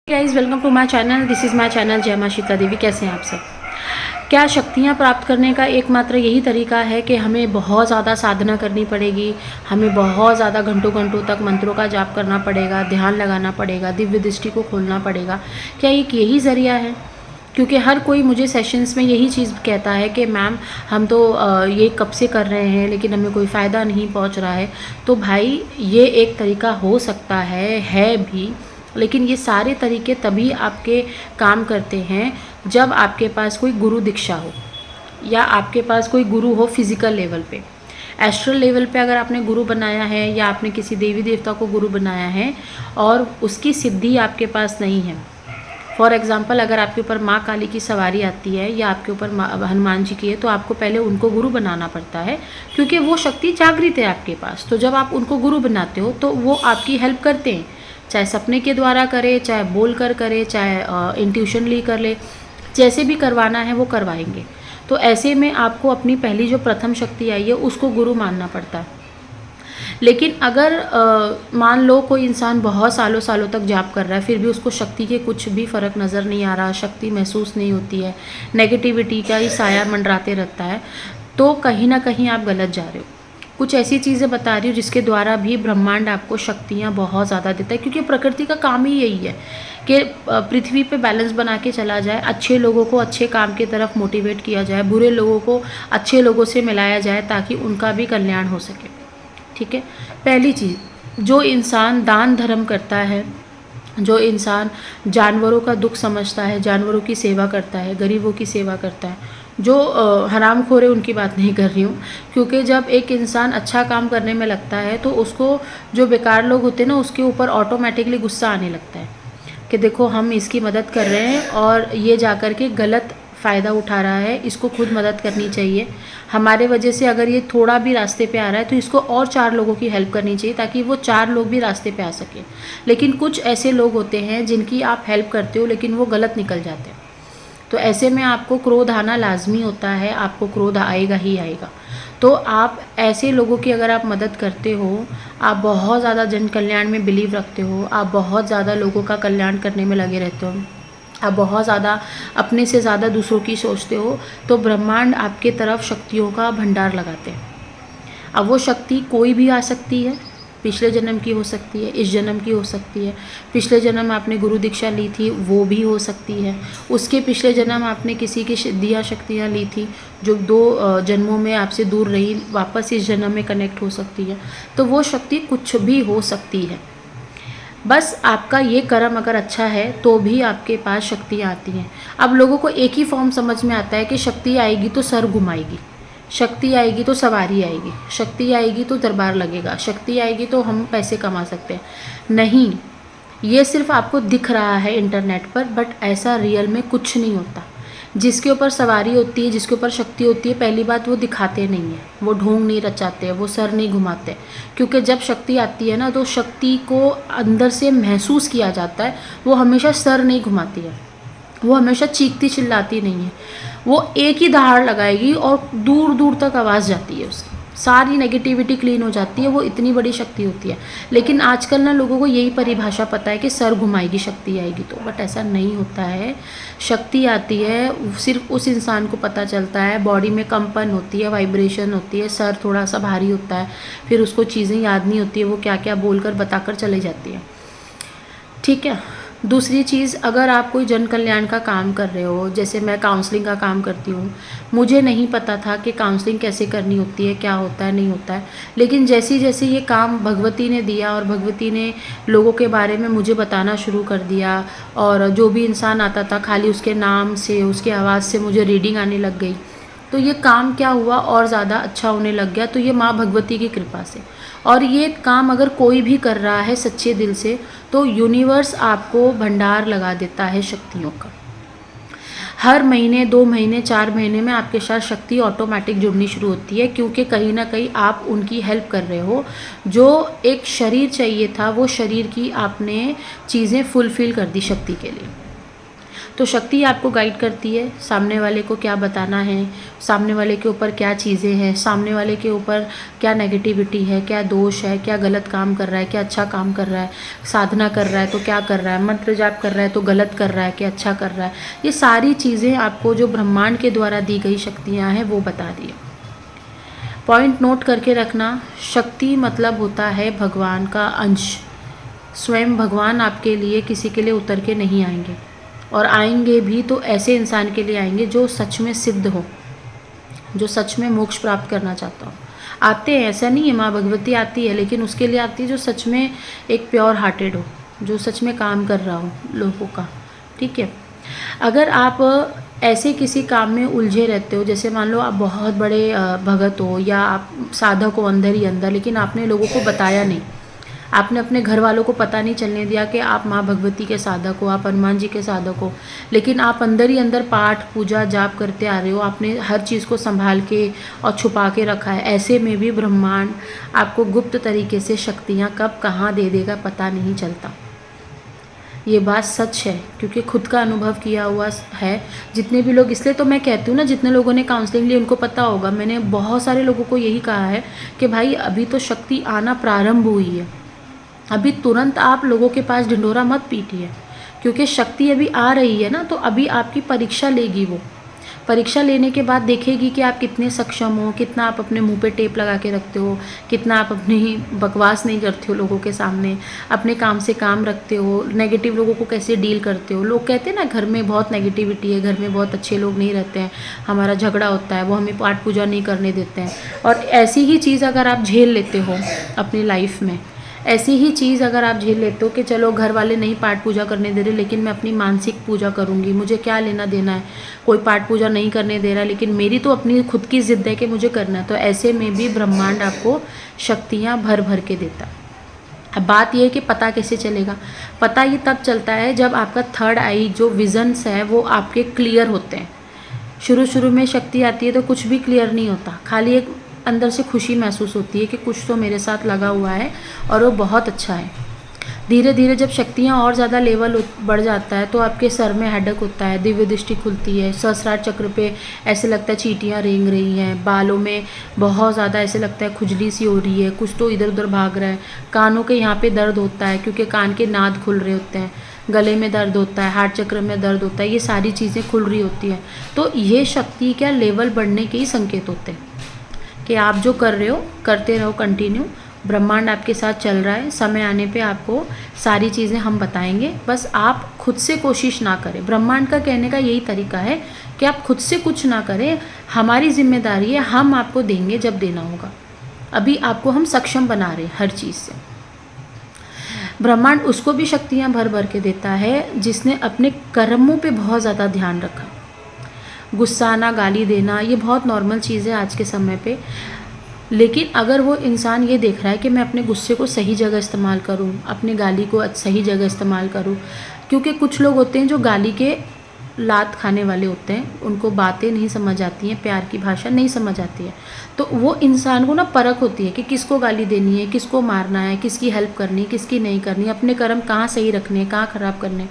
Guys welcome to my channel. This is my channel Jai Maa Sheetla देवी। कैसे हैं आप सब? क्या शक्तियाँ प्राप्त करने का एकमात्र यही तरीका है कि हमें बहुत ज़्यादा साधना करनी पड़ेगी, हमें बहुत ज़्यादा घंटों घंटों तक मंत्रों का जाप करना पड़ेगा, ध्यान लगाना पड़ेगा, दिव्य दृष्टि को खोलना पड़ेगा? क्या एक यही ज़रिया है? क्योंकि हर कोई मुझे सेशंस में यही चीज़ कहता है कि मैम हम तो ये कब से कर रहे हैं लेकिन हमें कोई फ़ायदा नहीं पहुंच रहा है। तो भाई ये एक तरीका हो सकता है भी, लेकिन ये सारे तरीके तभी आपके काम करते हैं जब आपके पास कोई गुरु दीक्षा हो या आपके पास कोई गुरु हो फिज़िकल लेवल पे। एस्ट्रल लेवल पे अगर आपने गुरु बनाया है या आपने किसी देवी देवता को गुरु बनाया है और उसकी सिद्धि आपके पास नहीं है, फॉर एग्ज़ाम्पल अगर आपके ऊपर माँ काली की सवारी आती है या आपके ऊपर हनुमान जी की है, तो आपको पहले उनको गुरु बनाना पड़ता है क्योंकि वो शक्ति जागृत है आपके पास। तो जब आप उनको गुरु बनाते हो तो वो आपकी हेल्प करते हैं, चाहे सपने के द्वारा करे, चाहे बोल कर करे, चाहे इंट्यूशनली कर ले, जैसे भी करवाना है वो करवाएंगे। तो ऐसे में आपको अपनी पहली जो प्रथम शक्ति आई है उसको गुरु मानना पड़ता है। लेकिन अगर मान लो कोई इंसान बहुत सालों सालों तक जाप कर रहा है फिर भी उसको शक्ति के कुछ भी फ़र्क नज़र नहीं आ रहा, शक्ति महसूस नहीं होती है, नेगेटिविटी का ही साया मंडराते रहता है, तो कहीं ना कहीं आप गलत जा रहे हो। कुछ ऐसी चीज़ें बता रही हूँ जिसके द्वारा भी ब्रह्मांड आपको शक्तियाँ बहुत ज़्यादा देता है, क्योंकि प्रकृति का काम ही यही है कि पृथ्वी पे बैलेंस बना के चला जाए, अच्छे लोगों को अच्छे काम की तरफ मोटिवेट किया जाए, बुरे लोगों को अच्छे लोगों से मिलाया जाए ताकि उनका भी कल्याण हो सके। ठीक है, पहली चीज़, जो इंसान दान धर्म करता है, जो इंसान जानवरों का दुख समझता है, जानवरों की सेवा करता है, गरीबों की सेवा करता है, जो हरामखोर है उनकी बात नहीं कर रही हूँ, क्योंकि जब एक इंसान अच्छा काम करने में लगता है तो उसको जो बेकार लोग होते हैं ना उसके ऊपर ऑटोमेटिकली गुस्सा आने लगता है कि देखो हम इसकी मदद कर रहे हैं और ये जाकर के गलत फ़ायदा उठा रहा है, इसको खुद मदद करनी चाहिए। हमारे वजह से अगर ये थोड़ा भी रास्ते पे आ रहा है तो इसको और 4 लोगों की हेल्प करनी चाहिए ताकि वो 4 लोग भी रास्ते पे आ सकें। लेकिन कुछ ऐसे लोग होते हैं जिनकी आप हेल्प करते हो लेकिन वो गलत निकल जाते हैं। तो ऐसे में आपको क्रोध आना लाजमी होता है, आपको क्रोध आएगा ही आएगा। तो आप ऐसे लोगों की अगर आप मदद करते हो, आप बहुत ज़्यादा जन कल्याण में बिलीव रखते हो, आप बहुत ज़्यादा लोगों का कल्याण करने में लगे रहते हो, आप बहुत ज़्यादा अपने से ज़्यादा दूसरों की सोचते हो, तो ब्रह्मांड आपके तरफ शक्तियों का भंडार लगाते हैं। अब वो शक्ति कोई भी आ सकती है, पिछले जन्म की हो सकती है, इस जन्म की हो सकती है, पिछले जन्म आपने गुरु दीक्षा ली थी वो भी हो सकती है, उसके पिछले जन्म आपने किसी की दिया शक्तियाँ ली थी जो 2 जन्मों में आपसे दूर रही, वापस इस जन्म में कनेक्ट हो सकती है। तो वो शक्ति कुछ भी हो सकती है, बस आपका ये कर्म अगर अच्छा है तो भी आपके पास शक्तियाँ आती हैं। अब लोगों को एक ही फॉर्म समझ में आता है कि शक्ति आएगी तो सर घुमाएगी, शक्ति आएगी तो सवारी आएगी, शक्ति आएगी तो दरबार लगेगा, शक्ति आएगी तो हम पैसे कमा सकते हैं। नहीं, ये सिर्फ आपको दिख रहा है इंटरनेट पर, बट ऐसा रियल में कुछ नहीं होता। जिसके ऊपर सवारी होती है, जिसके ऊपर शक्ति होती है, पहली बात वो दिखाते नहीं हैं, वो ढोंग नहीं रचाते, वो सर नहीं घुमाते। क्योंकि जब शक्ति आती है ना तो शक्ति को अंदर से महसूस किया जाता है, वो हमेशा सर नहीं घुमाती है, वो हमेशा चीखती चिल्लाती नहीं है, वो एक ही दहाड़ लगाएगी और दूर दूर तक आवाज़ जाती है, उसकी सारी नेगेटिविटी क्लीन हो जाती है। वो इतनी बड़ी शक्ति होती है। लेकिन आजकल ना लोगों को यही परिभाषा पता है कि सर घुमाएगी शक्ति आएगी तो, बट ऐसा नहीं होता है। शक्ति आती है सिर्फ उस इंसान को पता चलता है, बॉडी में कंपन होती है, वाइब्रेशन होती है, सर थोड़ा सा भारी होता है, फिर उसको चीज़ें याद नहीं होती है, वो क्या क्या बोलकर बताकर चले जाती है। ठीक है, दूसरी चीज़, अगर आप कोई जन कल्याण का काम कर रहे हो, जैसे मैं काउंसलिंग का काम करती हूँ, मुझे नहीं पता था कि काउंसलिंग कैसे करनी होती है, क्या होता है नहीं होता है, लेकिन जैसे जैसे ये काम भगवती ने दिया और भगवती ने लोगों के बारे में मुझे बताना शुरू कर दिया, और जो भी इंसान आता था खाली उसके नाम से, उसकी आवाज़ से मुझे रीडिंग आने लग गई, तो ये काम क्या हुआ और ज़्यादा अच्छा होने लग गया। तो ये माँ भगवती की कृपा से, और ये काम अगर कोई भी कर रहा है सच्चे दिल से तो यूनिवर्स आपको भंडार लगा देता है शक्तियों का। हर महीने 2 महीने 4 महीने में आपके साथ शक्ति ऑटोमेटिक जुड़नी शुरू होती है, क्योंकि कहीं ना कहीं आप उनकी हेल्प कर रहे हो। जो एक शरीर चाहिए था वो शरीर की आपने चीज़ें फुलफ़िल कर दी शक्ति के लिए। तो शक्ति आपको गाइड करती है सामने वाले को क्या बताना है, सामने वाले के ऊपर क्या चीज़ें हैं, सामने वाले के ऊपर क्या नेगेटिविटी है, क्या दोष है, क्या गलत काम कर रहा है, क्या अच्छा काम कर रहा है, साधना कर रहा है तो क्या कर रहा है, मंत्र जाप कर रहा है तो गलत कर रहा है कि अच्छा कर रहा है। ये सारी चीज़ें आपको जो ब्रह्मांड के द्वारा दी गई शक्तियाँ हैं वो बता दी है। पॉइंट नोट करके रखना, शक्ति मतलब होता है भगवान का अंश। स्वयं भगवान आपके लिए किसी के लिए उतर के नहीं आएंगे, और आएंगे भी तो ऐसे इंसान के लिए आएंगे जो सच में सिद्ध हो, जो सच में मोक्ष प्राप्त करना चाहता हो। आते हैं, ऐसा नहीं है, माँ भगवती आती है, लेकिन उसके लिए आती है जो सच में एक प्योर हार्टेड हो, जो सच में काम कर रहा हो लोगों का। ठीक है, अगर आप ऐसे किसी काम में उलझे रहते हो, जैसे मान लो आप बहुत बड़े भगत हो या आप साधक हो अंदर ही अंदर, लेकिन आपने लोगों को बताया नहीं, आपने अपने घर वालों को पता नहीं चलने दिया कि आप माँ भगवती के साधक हो, आप हनुमान जी के साधक हो, लेकिन आप अंदर ही अंदर पाठ पूजा जाप करते आ रहे हो, आपने हर चीज़ को संभाल के और छुपा के रखा है। ऐसे में भी ब्रह्मांड आपको गुप्त तरीके से शक्तियाँ कब कहाँ दे देगा पता नहीं चलता। ये बात सच है, क्योंकि खुद का अनुभव किया हुआ है। जितने भी लोग, इसलिए तो मैं कहती हूँ ना, जितने लोगों ने काउंसलिंग ली उनको पता होगा, मैंने बहुत सारे लोगों को यही कहा है कि भाई अभी तो शक्ति आना प्रारंभ हुई है, अभी तुरंत आप लोगों के पास ढिंढोरा मत पीटिए, क्योंकि शक्ति अभी आ रही है ना, तो अभी आपकी परीक्षा लेगी। वो परीक्षा लेने के बाद देखेगी कि आप कितने सक्षम हो, कितना आप अपने मुंह पे टेप लगा के रखते हो, कितना आप अपनी ही बकवास नहीं करते हो लोगों के सामने, अपने काम से काम रखते हो, नेगेटिव लोगों को कैसे डील करते हो। लोग कहते हैं ना घर में बहुत नेगेटिविटी है, घर में बहुत अच्छे लोग नहीं रहते हैं, हमारा झगड़ा होता है, वो हमें पाठ पूजा नहीं करने देते हैं। और ऐसी ही चीज़ अगर आप झेल लेते हो अपनी लाइफ में, ऐसी ही चीज़ अगर आप झेल लेते हो कि चलो घर वाले नहीं पाठ पूजा करने दे रहे, लेकिन मैं अपनी मानसिक पूजा करूँगी, मुझे क्या लेना देना है, कोई पाठ पूजा नहीं करने दे रहा, लेकिन मेरी तो अपनी खुद की ज़िद है कि मुझे करना है, तो ऐसे में भी ब्रह्मांड आपको शक्तियाँ भर भर के देता है। अब बात यह है कि पता कैसे चलेगा। पता ये तब चलता है जब आपका थर्ड आई जो विजन्स है वो आपके क्लियर होते हैं। शुरू शुरू में शक्ति आती है तो कुछ भी क्लियर नहीं होता, खाली एक अंदर से खुशी महसूस होती है कि कुछ तो मेरे साथ लगा हुआ है और वो बहुत अच्छा है। धीरे धीरे जब शक्तियाँ और ज़्यादा लेवल बढ़ जाता है तो आपके सर में हेडक होता है, दिव्य दृष्टि खुलती है, सहस्रार चक्र पे ऐसे लगता है चींटियाँ रेंग रही हैं, बालों में बहुत ज़्यादा ऐसे लगता है खुजली सी हो रही है, कुछ तो इधर उधर भाग रहा है, कानों के यहाँ पे दर्द होता है क्योंकि कान के नाद खुल रहे होते हैं, गले में दर्द होता है, हार्ट चक्र में दर्द होता है, ये सारी चीज़ें खुल रही होती हैं। तो ये शक्ति क्या लेवल बढ़ने के ही संकेत होते हैं कि आप जो कर रहे हो करते रहो कंटिन्यू, ब्रह्मांड आपके साथ चल रहा है, समय आने पे आपको सारी चीज़ें हम बताएंगे, बस आप खुद से कोशिश ना करें। ब्रह्मांड का कहने का यही तरीका है कि आप खुद से कुछ ना करें, हमारी जिम्मेदारी है, हम आपको देंगे जब देना होगा। अभी आपको हम सक्षम बना रहे हैं हर चीज़ से। ब्रह्मांड उसको भी शक्तियाँ भर भर के देता है जिसने अपने कर्मों पे बहुत ज़्यादा ध्यान रखा। गुस्सा आना, गाली देना, ये बहुत नॉर्मल चीज़ है आज के समय पे, लेकिन अगर वो इंसान ये देख रहा है कि मैं अपने गुस्से को सही जगह इस्तेमाल करूं, अपने गाली को सही जगह इस्तेमाल करूं, क्योंकि कुछ लोग होते हैं जो गाली के लात खाने वाले होते हैं, उनको बातें नहीं समझ आती हैं, प्यार की भाषा नहीं समझ आती है, तो वो इंसान को ना परख होती है कि किसको गाली देनी है, किसको मारना है, किसकी हेल्प करनी है, किसकी नहीं करनी, अपने कर्म कहाँ सही रखने हैं, कहाँ ख़राब करने।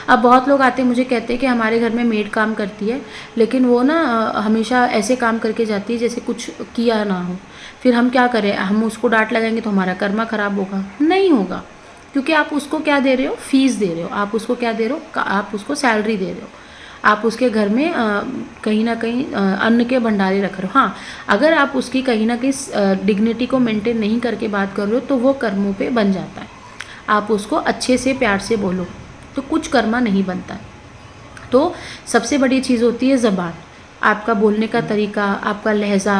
अब बहुत लोग आते हैं मुझे कहते हैं कि हमारे घर में मेड काम करती है, लेकिन वो ना हमेशा ऐसे काम करके जाती है जैसे कुछ किया ना हो। फिर हम क्या करें, हम उसको डांट लगाएंगे तो हमारा कर्मा ख़राब होगा? नहीं होगा, क्योंकि आप उसको क्या दे रहे हो, फीस दे रहे हो, आप उसको क्या दे रहे हो, आप उसको सैलरी दे रहे हो, आप उसके घर में कहीं ना कहीं अन्न के भंडारे रख रहे हो। हाँ, अगर आप उसकी कहीं ना कहीं डिग्निटी को मेंटेन नहीं करके बात कर रहे हो तो वो कर्मों पे बन जाता है। आप उसको अच्छे से प्यार से बोलो तो कुछ कर्मा नहीं बनता है। तो सबसे बड़ी चीज़ होती है ज़बान, आपका बोलने का तरीका, आपका लहजा,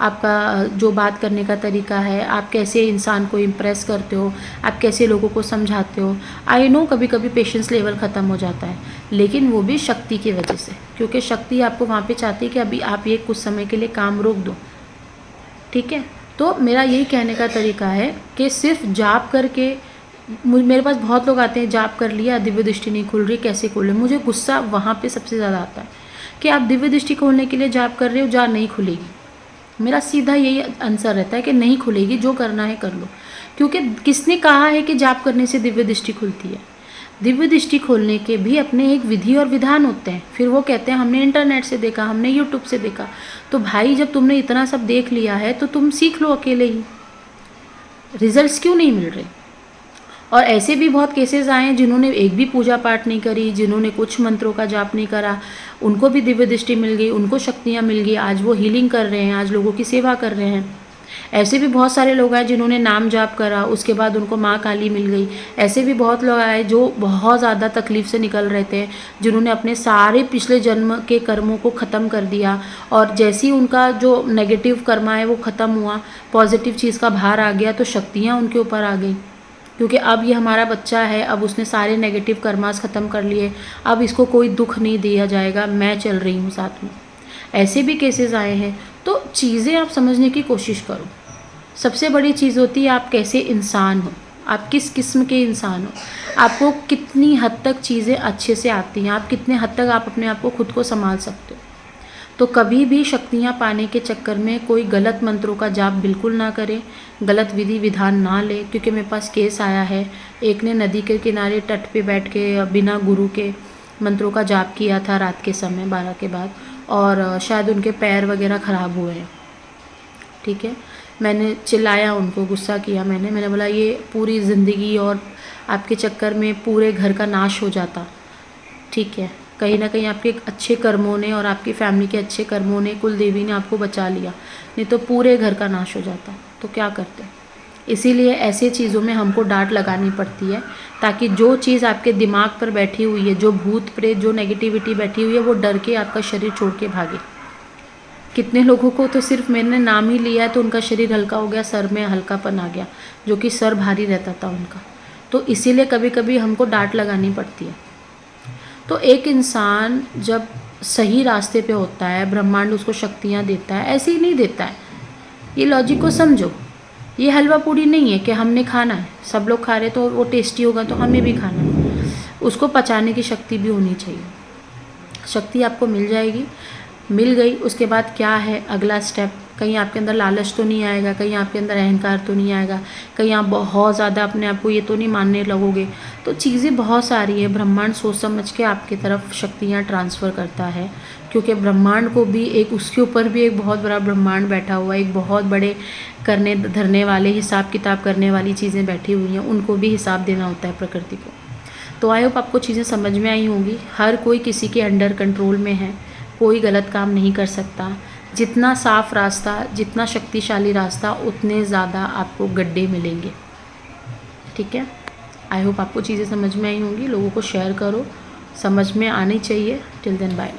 आपका जो बात करने का तरीका है, आप कैसे इंसान को इम्प्रेस करते हो, आप कैसे लोगों को समझाते हो। आई नो कभी कभी पेशेंस लेवल ख़त्म हो जाता है, लेकिन वो भी शक्ति की वजह से, क्योंकि शक्ति आपको वहाँ पे चाहती है कि अभी आप ये कुछ समय के लिए काम रोक दो। ठीक है, तो मेरा यही कहने का तरीका है कि सिर्फ जाप करके, मेरे पास बहुत लोग आते हैं जाप कर लिया, दिव्य दृष्टि नहीं खुल रही, कैसे खोले। मुझे गुस्सा वहाँ पे सबसे ज़्यादा आता है कि आप दिव्य दृष्टि खोलने के लिए जाप कर रहे हो, जा नहीं खुलेगी। मेरा सीधा यही आंसर रहता है कि नहीं खुलेगी, जो करना है कर लो। क्योंकि किसने कहा है कि जाप करने से दिव्य दृष्टि खुलती है? दिव्य दृष्टि खोलने के भी अपने एक विधि और विधान होते हैं। फिर वो कहते हैं हमने इंटरनेट से देखा, हमने यूट्यूब से देखा। तो भाई जब तुमने इतना सब देख लिया है तो तुम सीख लो अकेले ही, रिजल्ट्स क्यों नहीं मिल रहे। और ऐसे भी बहुत केसेस आए हैं जिन्होंने एक भी पूजा पाठ नहीं करी, जिन्होंने कुछ मंत्रों का जाप नहीं करा, उनको भी दिव्य दृष्टि मिल गई, उनको शक्तियाँ मिल गई, आज वो हीलिंग कर रहे हैं, आज लोगों की सेवा कर रहे हैं। ऐसे भी बहुत सारे लोग आए जिन्होंने नाम जाप करा, उसके बाद उनको माँ काली मिल गई। ऐसे भी बहुत लोग आए जो बहुत ज़्यादा तकलीफ से निकल रहे थे, जिन्होंने अपने सारे पिछले जन्म के कर्मों को ख़त्म कर दिया, और जैसे ही उनका जो नेगेटिव कर्मा है वो ख़त्म हुआ, पॉजिटिव चीज़ का भार आ गया, तो शक्तियाँ उनके ऊपर आ गई। क्योंकि अब ये हमारा बच्चा है, अब उसने सारे नेगेटिव कर्मास ख़त्म कर लिए, अब इसको कोई दुख नहीं दिया जाएगा, मैं चल रही हूँ साथ में। ऐसे भी केसेस आए हैं। तो चीज़ें आप समझने की कोशिश करो। सबसे बड़ी चीज़ होती है आप कैसे इंसान हो, आप किस किस्म के इंसान हो, आपको कितनी हद तक चीज़ें अच्छे से आती हैं, आप कितने हद तक आप अपने आप को खुद को संभाल सकते हो। तो कभी भी शक्तियाँ पाने के चक्कर में कोई गलत मंत्रों का जाप बिल्कुल ना करें, गलत विधि विधान ना ले। क्योंकि मेरे पास केस आया है, एक ने नदी के किनारे तट पे बैठ के बिना गुरु के मंत्रों का जाप किया था रात के समय 12 के बाद, और शायद उनके पैर वगैरह ख़राब हुए हैं। ठीक है, मैंने चिल्लाया उनको, गुस्सा किया मैंने बोला ये पूरी ज़िंदगी और आपके चक्कर में पूरे घर का नाश हो जाता। ठीक है, कहीं ना कहीं आपके अच्छे कर्मों ने और आपकी फैमिली के अच्छे कर्मों ने, कुल देवी ने आपको बचा लिया, नहीं तो पूरे घर का नाश हो जाता। तो क्या करते। इसीलिए ऐसे चीज़ों में हमको डांट लगानी पड़ती है, ताकि जो चीज़ आपके दिमाग पर बैठी हुई है, जो भूत प्रेत, जो नेगेटिविटी बैठी हुई है, वो डर के आपका शरीर छोड़ के भागे। कितने लोगों को तो सिर्फ मैंने नाम ही लिया तो उनका शरीर हल्का हो गया, सर में हल्कापन आ गया, जो कि सर भारी रहता था उनका। तो इसीलिए कभी कभी हमको डांट लगानी पड़ती है। तो एक इंसान जब सही रास्ते पे होता है, ब्रह्मांड उसको शक्तियाँ देता है, ऐसे ही नहीं देता है। ये लॉजिक को समझो। ये हलवा पूड़ी नहीं है कि हमने खाना है, सब लोग खा रहे तो वो टेस्टी होगा तो हमें भी खाना है। उसको पचाने की शक्ति भी होनी चाहिए। शक्ति आपको मिल जाएगी, मिल गई, उसके बाद क्या है अगला स्टेप। कहीं आपके अंदर लालच तो नहीं आएगा, कहीं आपके अंदर अहंकार तो नहीं आएगा, कहीं आप बहुत ज़्यादा अपने आप को ये तो नहीं मानने लगोगे। तो चीज़ें बहुत सारी है, ब्रह्मांड सोच समझ के आपकी तरफ शक्तियाँ ट्रांसफ़र करता है। क्योंकि ब्रह्मांड को भी एक, उसके ऊपर भी एक बहुत बड़ा ब्रह्मांड बैठा हुआ है, एक बहुत बड़े करने धरने वाले, हिसाब किताब करने वाली चीज़ें बैठी हुई हैं, उनको भी हिसाब देना होता है प्रकृति को। तो आई होप आपको चीज़ें समझ में आई होंगी। हर कोई किसी के अंडर कंट्रोल में है, कोई गलत काम नहीं कर सकता। जितना साफ रास्ता, जितना शक्तिशाली रास्ता, उतने ज़्यादा आपको गड्ढे मिलेंगे। ठीक है, आई होप आपको चीज़ें समझ में आई होंगी। लोगों को शेयर करो, समझ में आनी चाहिए। Till then bye.